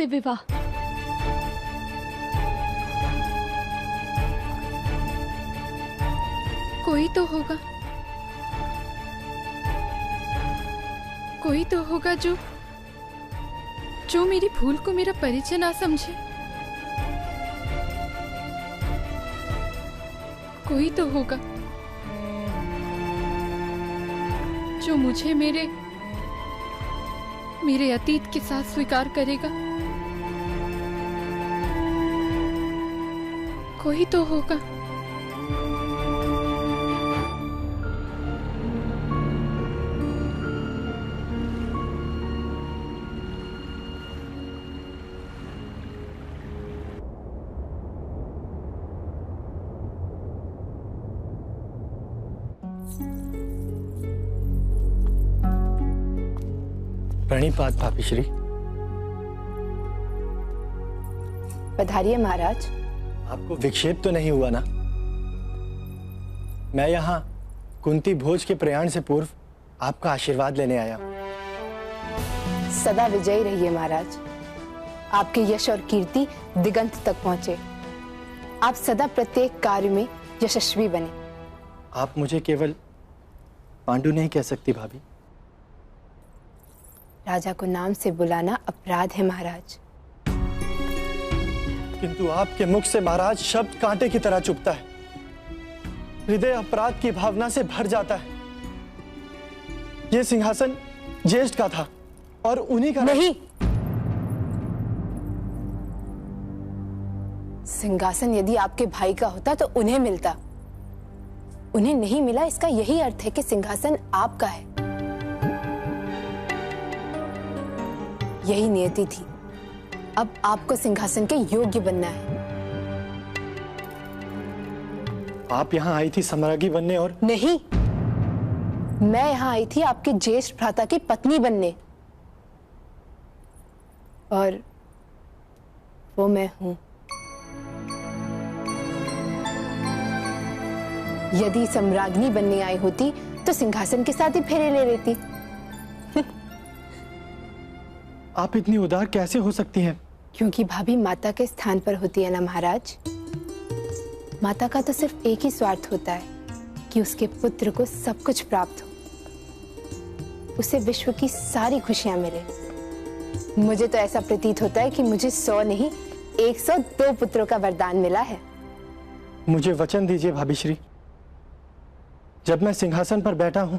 से विवाह। कोई तो होगा, कोई तो होगा जो मेरी भूल को मेरा परिचय ना समझे। कोई तो होगा जो मुझे मेरे अतीत के साथ स्वीकार करेगा। कोई तो होगा। प्रणिपात भाभीश्री। पधारिए महाराज। आपको विक्षेप तो नहीं हुआ ना? मैं यहाँ कुंती भोज के प्रयाण से पूर्व आपका आशीर्वाद लेने आया हूँ। सदा विजयी रहिए महाराज। आपके यश और कीर्ति दिगंत तक पहुंचे। आप सदा प्रत्येक कार्य में यशस्वी बने। आप मुझे केवल पांडु नहीं कह सकती भाभी। राजा को नाम से बुलाना अपराध है महाराज। किंतु आपके मुख से महाराज शब्द कांटे की तरह चुभता है। हृदय अपराध की भावना से भर जाता है। यह सिंहासन ज्येष्ठ का था और उन्हीं का नहीं। सिंहासन यदि आपके भाई का होता तो उन्हें मिलता। उन्हें नहीं मिला, इसका यही अर्थ है कि सिंहासन आपका है। यही नियति थी। अब आपको सिंहासन के योग्य बनना है। आप यहाँ आई थी सम्राज्ञी बनने और नहीं, मैं यहाँ आई थी आपके ज्येष्ठ भ्राता की पत्नी बनने। और वो मैं हूं। यदि सम्राज्ञी बनने आई होती तो सिंहासन के साथ ही फेरे ले लेती। आप इतनी उदार कैसे हो सकती हैं? क्योंकि भाभी माता के स्थान पर होती है ना महाराज। माता का तो सिर्फ एक ही स्वार्थ होता है कि उसके पुत्र को सब कुछ प्राप्त हो, उसे विश्व की सारी खुशियां मिले। मुझे तो ऐसा प्रतीत होता है कि मुझे 100 नहीं 102 पुत्रों का वरदान मिला है। मुझे वचन दीजिए भाभीश्री, जब मैं सिंहासन पर बैठा हूं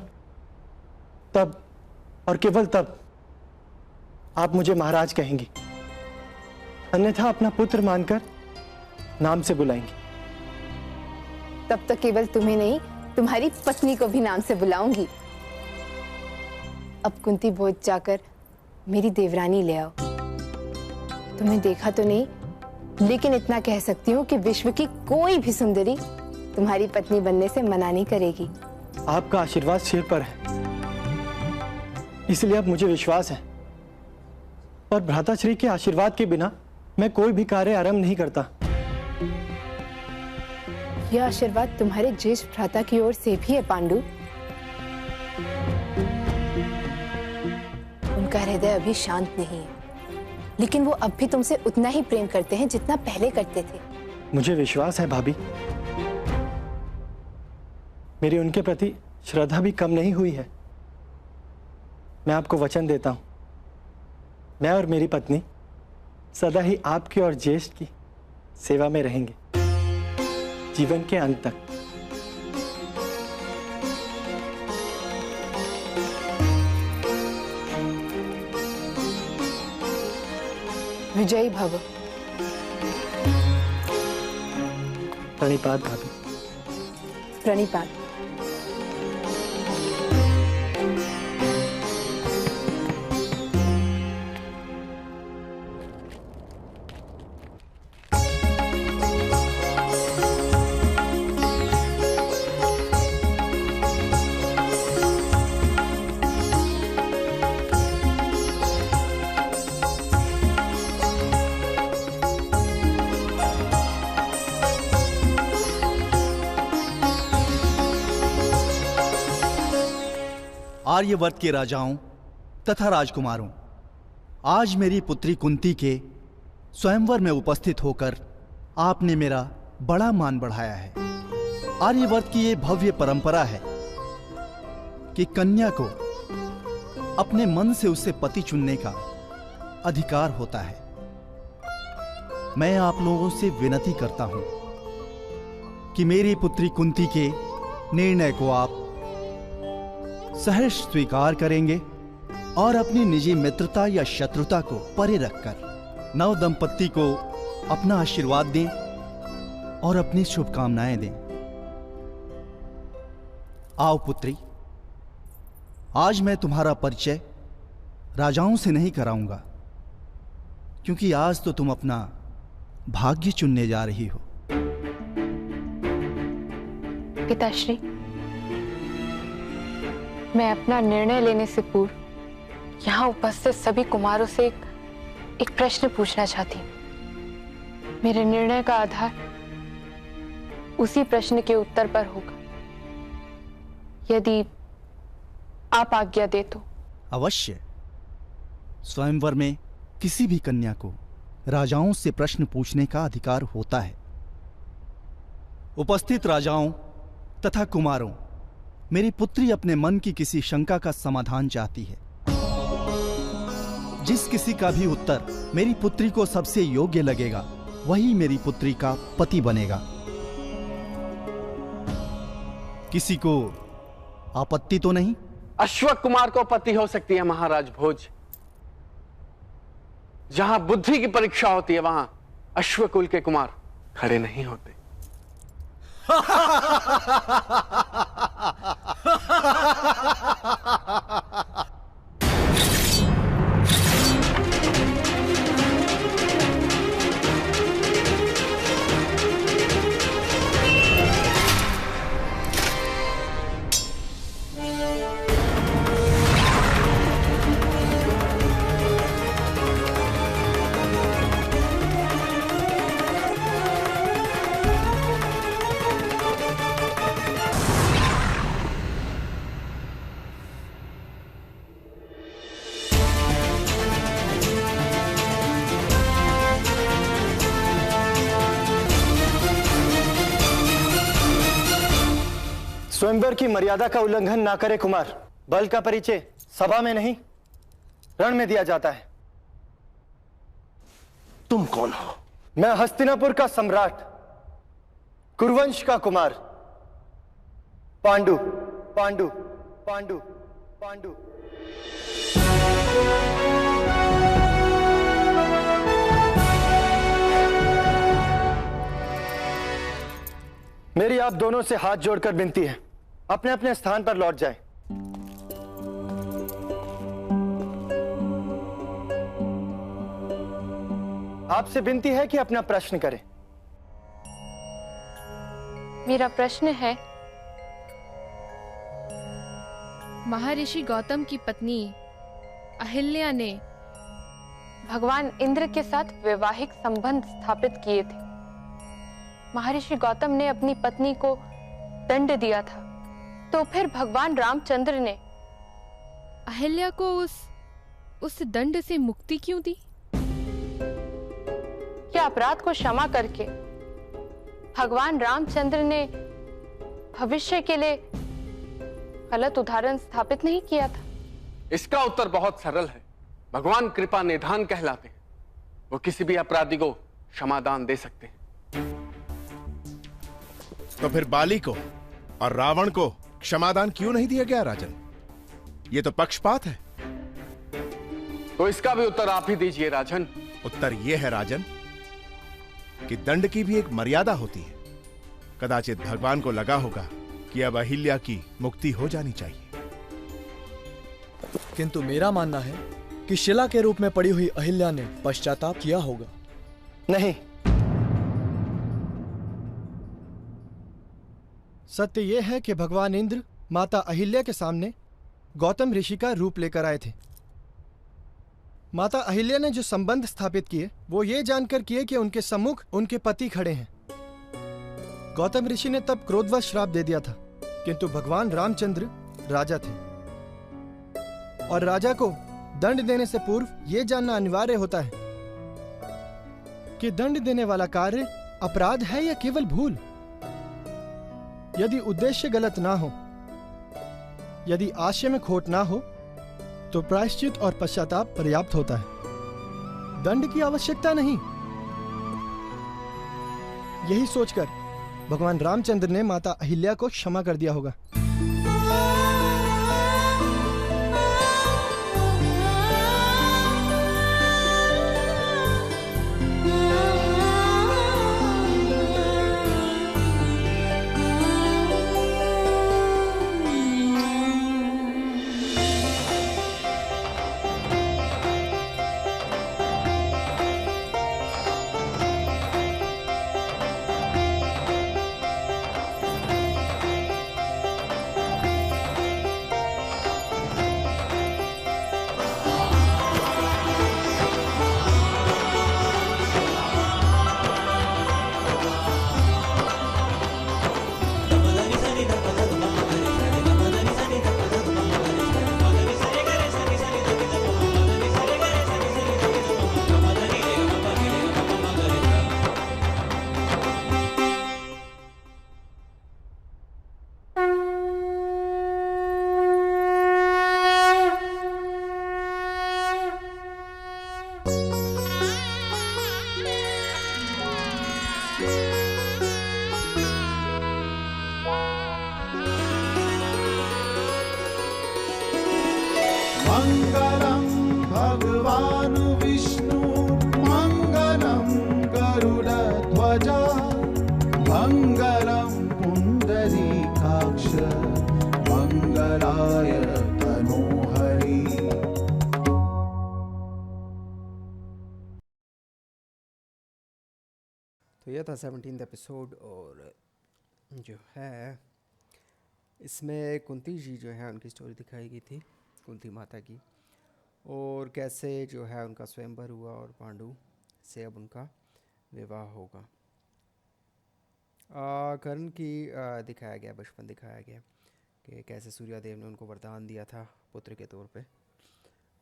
तब और केवल तब आप मुझे महाराज कहेंगी, अन्यथा अपना पुत्र मानकर नाम से बुलाएंगी। तब तो केवल तुम्हें नहीं, तुम्हारी पत्नी को भी नाम से बुलाऊंगी। अब कुंती भोज जाकर मेरी देवरानी ले आओ। तुम्हें देखा तो नहीं, लेकिन इतना कह सकती हूँ कि विश्व की कोई भी सुंदरी तुम्हारी पत्नी बनने से मना नहीं करेगी। आपका आशीर्वाद सिर पर है, इसलिए अब मुझे विश्वास है। और भ्राताश्री के आशीर्वाद के बिना मैं कोई भी कार्य आरंभ नहीं करता। यह आशीर्वाद तुम्हारे ज्येष्ठ भ्राता की ओर से भी है पांडु। उनका हृदय अभी शांत नहीं है, लेकिन वो अब भी तुमसे उतना ही प्रेम करते हैं जितना पहले करते थे। मुझे विश्वास है भाभी, मेरी उनके प्रति श्रद्धा भी कम नहीं हुई है। मैं आपको वचन देता हूं, मैं और मेरी पत्नी सदा ही आपकी और ज्येष्ठ की सेवा में रहेंगे, जीवन के अंत तक। विजयी भव। प्रणिपात भाभी। प्रणिपात। आर्यवर्त के राजाओं तथा राजकुमारों, आज मेरी पुत्री कुंती के स्वयंवर में उपस्थित होकर आपने मेरा बड़ा मान बढ़ाया है। आर्यवर्त की ये भव्य परंपरा है कि कन्या को अपने मन से उससे पति चुनने का अधिकार होता है। मैं आप लोगों से विनती करता हूं कि मेरी पुत्री कुंती के निर्णय को आप सहर्ष स्वीकार करेंगे और अपनी निजी मित्रता या शत्रुता को परे रखकर नव दंपत्ति को अपना आशीर्वाद दें और अपनी शुभकामनाएं दें। आओ पुत्री, आज मैं तुम्हारा परिचय राजाओं से नहीं कराऊंगा, क्योंकि आज तो तुम अपना भाग्य चुनने जा रही हो। पिताश्री, मैं अपना निर्णय लेने से पूर्व यहाँ उपस्थित सभी कुमारों से एक प्रश्न पूछना चाहती हूँ। मेरे निर्णय का आधार उसी प्रश्न के उत्तर पर होगा, यदि आप आज्ञा दे तो। अवश्य। स्वयंवर में किसी भी कन्या को राजाओं से प्रश्न पूछने का अधिकार होता है। उपस्थित राजाओं तथा कुमारों, मेरी पुत्री अपने मन की किसी शंका का समाधान चाहती है। जिस किसी का भी उत्तर मेरी पुत्री को सबसे योग्य लगेगा, वही मेरी पुत्री का पति बनेगा। किसी को आपत्ति तो नहीं? अश्वक कुमार को पति हो सकती है महाराज भोज। जहां बुद्धि की परीक्षा होती है, वहां अश्वकुल के कुमार खड़े नहीं होते। स्वयंवर की मर्यादा का उल्लंघन ना करे कुमार। बल का परिचय सभा में नहीं, रण में दिया जाता है। तुम कौन हो? मैं हस्तिनापुर का सम्राट, कुरुवंश का कुमार, पांडु पांडु पांडु पांडु। मेरी आप दोनों से हाथ जोड़कर विनती है, अपने अपने स्थान पर लौट जाएं। आपसे विनती है कि अपना प्रश्न करें। मेरा प्रश्न है, महर्षि गौतम की पत्नी अहिल्या ने भगवान इंद्र के साथ वैवाहिक संबंध स्थापित किए थे। महर्षि गौतम ने अपनी पत्नी को दंड दिया था, तो फिर भगवान रामचंद्र ने अहिल्या को उस दंड से मुक्ति क्यों दी? क्या अपराध को क्षमा करके भगवान रामचंद्र ने भविष्य के लिए गलत उदाहरण स्थापित नहीं किया था? इसका उत्तर बहुत सरल है। भगवान कृपा निधान कहलाते हैं। वो किसी भी अपराधी को क्षमादान दे सकते हैं। तो फिर बाली को और रावण को क्षमादान क्यों नहीं दिया गया राजन? ये तो पक्षपात है। तो इसका भी उत्तर आप ही दीजिए राजन। उत्तर यह है राजन कि दंड की भी एक मर्यादा होती है। कदाचित भगवान को लगा होगा कि अब अहिल्या की मुक्ति हो जानी चाहिए। किंतु मेरा मानना है कि शिला के रूप में पड़ी हुई अहिल्या ने पश्चाताप किया होगा। नहीं, सत्य यह है कि भगवान इंद्र माता अहिल्या के सामने गौतम ऋषि का रूप लेकर आए थे। माता अहिल्या ने जो संबंध स्थापित किए वो ये जानकर किए कि उनके सम्मुख उनके पति खड़े हैं। गौतम ऋषि ने तब क्रोधवश श्राप दे दिया था, किंतु भगवान रामचंद्र राजा थे और राजा को दंड देने से पूर्व यह जानना अनिवार्य होता है कि दंड देने वाला कार्य अपराध है या केवल भूल। यदि उद्देश्य गलत ना हो, यदि आशय में खोट ना हो, तो प्रायश्चित और पश्चाताप पर्याप्त होता है, दंड की आवश्यकता नहीं। यही सोचकर भगवान रामचंद्र ने माता अहिल्या को क्षमा कर दिया होगा। मंगलम भगवान विष्णु मंगलम गरुड़ध्वजा मंगलम पुंडरीकाक्ष मंगलाय तनोहरि। तो यह था 17th एपिसोड और जो है इसमें कुंती जी जो है उनकी स्टोरी दिखाई गई थी, कुंती माता की, और कैसे जो है उनका स्वयंवर हुआ और पांडु से अब उनका विवाह होगा। कर्ण की दिखाया गया, बचपन दिखाया गया कि कैसे सूर्यदेव ने उनको वरदान दिया था पुत्र के तौर पे।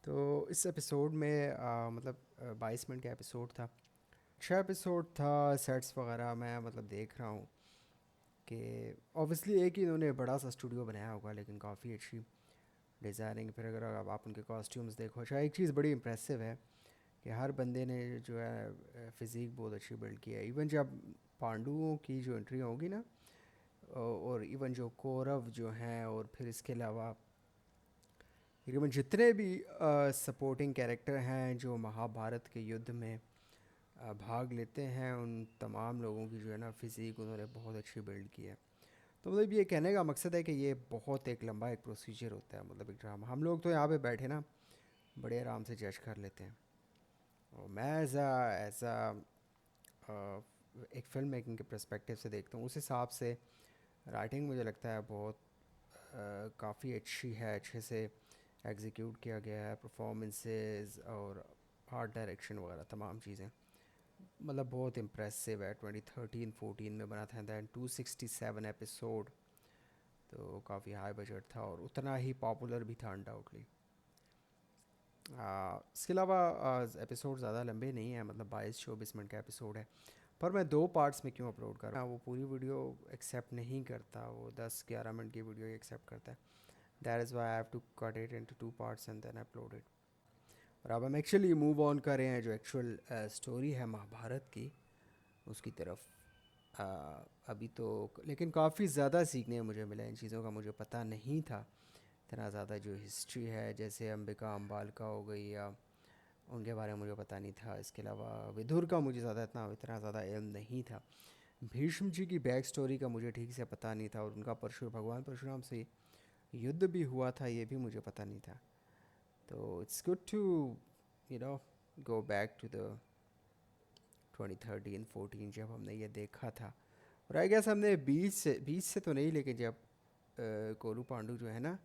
तो इस एपिसोड में मतलब 22 मिनट का एपिसोड था, अच्छा एपिसोड था। सेट्स वगैरह मैं मतलब देख रहा हूँ कि ऑब्वियसली एक ही इन्होंने बड़ा सा स्टूडियो बनाया होगा, लेकिन काफ़ी अच्छी डिज़ाइनिंग। फिर अगर आप उनके कॉस्ट्यूम्स देखो, अच्छा एक चीज़ बड़ी इम्प्रेसिव है कि हर बंदे ने जो है फ़िज़ीक बहुत अच्छी बिल्ड की है। इवन जब पांडुओं की जो एंट्री होगी ना, और इवन जो कौरव जो हैं, और फिर इसके अलावा तकरीबन जितने भी सपोर्टिंग कैरेक्टर हैं जो महाभारत के युद्ध में भाग लेते हैं, उन तमाम लोगों की जो है ना फ़िज़ीक उन्होंने बहुत अच्छी बिल्ड की है। तो मतलब ये कहने का मकसद है कि ये बहुत एक लंबा एक प्रोसीजर होता है, मतलब एक ड्रामा। हम लोग तो यहाँ पे बैठे ना बड़े आराम से जज कर लेते हैं, और मैं ऐसा एक फ़िल्म मेकिंग के पर्सपेक्टिव से देखता हूँ। उस हिसाब से राइटिंग मुझे लगता है बहुत काफ़ी अच्छी है, अच्छे से एग्जीक्यूट किया गया है। परफॉर्मेंसेस और आर्ट डायरेक्शन वगैरह तमाम चीज़ें मतलब बहुत इम्प्रेसिव है। 2013-14 में बना था, दैन 267 एपिसोड, तो काफ़ी हाई बजट था और उतना ही पॉपुलर भी था अनडाउटली। इसके अलावा एपिसोड ज़्यादा लंबे नहीं हैं, मतलब 22-24 मिनट का एपिसोड है, पर मैं 2 पार्ट्स में क्यों अपलोड कर रहा हूँ, वो पूरी वीडियो एक्सेप्ट नहीं करता, वो 10-11 मिनट की वीडियो एक्सेप्ट करता है। That is why I have to cut it into 2 parts and then upload it. और अब हम एक्चुअली मूव ऑन कर रहे हैं जो एक्चुअल स्टोरी है महाभारत की, उसकी तरफ। अभी तो लेकिन काफ़ी ज़्यादा सीखने मुझे मिला, इन चीज़ों का मुझे पता नहीं था इतना ज़्यादा। जो हिस्ट्री है जैसे अंबिका अम्बालिका हो गई, या उनके बारे में मुझे पता नहीं था। इसके अलावा विदुर का मुझे इतना ज़्यादा इल्म नहीं था। भीष्म जी की बैक स्टोरी का मुझे ठीक से पता नहीं था, और उनका भगवान परशुराम से युद्ध भी हुआ था ये भी मुझे पता नहीं था। तो it's good to go back to the 2013-14 जब हमने ये देखा था। और आई गेस हमने 20 से तो नहीं, लेकिन जब कोलू पांडु जो है ना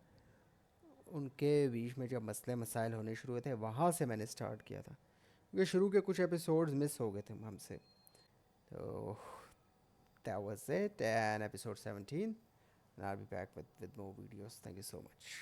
उनके बीच में जब मसले मसाइल होने शुरू हुए थे, वहाँ से मैंने स्टार्ट किया था, क्योंकि शुरू के कुछ एपिसोड्स मिस हो गए थे हमसे। तो that was it, and episode 17, and I'll be back with more videos. Thank you so much.